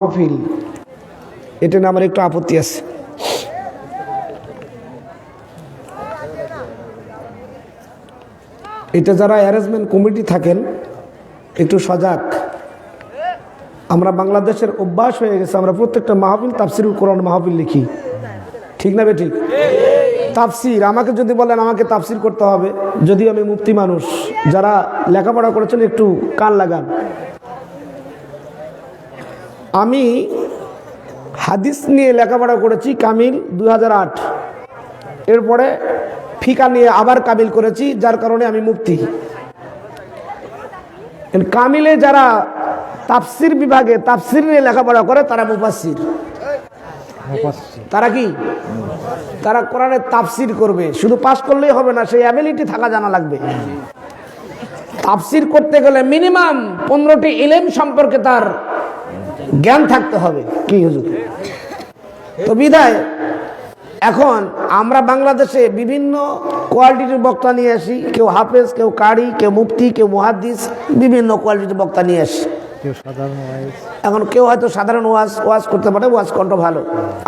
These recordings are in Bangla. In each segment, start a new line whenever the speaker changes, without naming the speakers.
মাহফিল, এটা নিয়ে আমার একটু আপত্তি আছে। এটা যারা অ্যারেঞ্জমেন্ট কমিটি থাকেন একটু সজাগ। আমরা বাংলাদেশের অভ্যাস হয়ে গেছে, আমরা প্রত্যেকটা মাহফিল তাফসিরুল কোরআন মাহফিল লিখি, ঠিক না বেঠিক? তাফসির আমাকে যদি বলেন আমাকে তাফসির করতে হবে, যদি আমি মুফতি মানুষ, যারা লেখাপড়া করেছেন একটু কান লাগান। আমি হাদিস নিয়ে লেখাপড়া করেছি কামিল 2008, এরপরে ফিকা নিয়ে আবার কামিল করেছি, যার কারণে আমি মুফতি। কামিলে যারা তাফসির বিভাগে তাফসির নিয়ে লেখাপড়া করে তারা মুফাসসির। তারা কি? তারা কোরআনের তাফসির করবে। শুধু পাস করলেই হবে না, সেই অ্যাবিলিটি থাকা জানা লাগবে। তাফসির করতে গেলে মিনিমাম 15টি ইলম সম্পর্কে তার জ্ঞান থাকতে হবে। কি হুজুর? তো বিধায় এখন আমরা বাংলাদেশে বিভিন্ন কোয়ালিটির বক্তা নিয়ে আসি, কেউ হাফেজ, কেউ কারি, কেউ মুফতি, কেউ মুহাদ্দিস, বিভিন্ন কোয়ালিটির বক্তা নিয়ে আসি। এখন কেউ হয়তো সাধারণ ওয়াজ করতে পারে, ওয়াজ কণ্ঠ ভালো।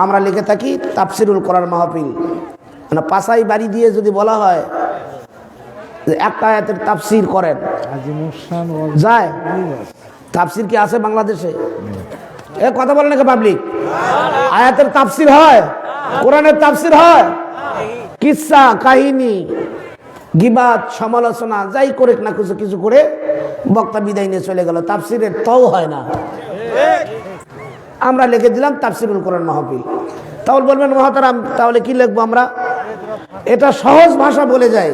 আমরা লিখে থাকি তাফসিরুল কোরআন মাহফিল। মানে পাশাই বাড়ি দিয়ে যদি বলা হয় যে একটা আয়াতের তাফসির করেন, যায়? তাফসির কি আছে বাংলাদেশে? এ কথা বলেন নাকি পাবলিক? আয়াতের তাফসির হয়? কোরআনের তাফসির হয়? কিসসা কাহিনী, গিবাত, সমালোচনা যাই করে না কিছু কিছু করে বক্তা বিদায় নিয়ে চলে গেল, তাফসিরের তাও হয় না। আমরা লিখে দিলাম তাফসিরুল কোরআন মাহফিল। তাহলে বলবেন মহাতারাম তাহলে কি লিখবো আমরা? এটা সহজ ভাষা বলে যায়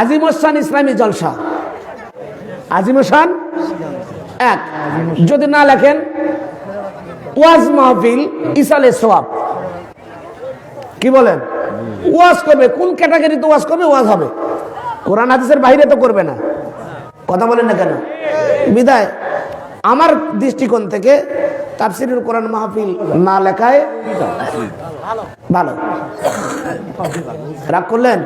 আজিমুসান ইসলামী জলসা। আজিমুসান এক, যদি না লেখেন ওয়াজ মাহফিল ইসালে সোয়াব। কি বলেন? ওয়াজ করবে, কোন ক্যাটাগরিতে ওয়াজ করবে? ওয়াজ হবে, কোরআন হাদিসের বাইরে তো করবে না। কথা বলেন না কেন? বিদায় আমার দৃষ্টিকোণ থেকে তাফসিরুল কোরআন মাহফিল না লেখায় ভালো। রাগ করলেন?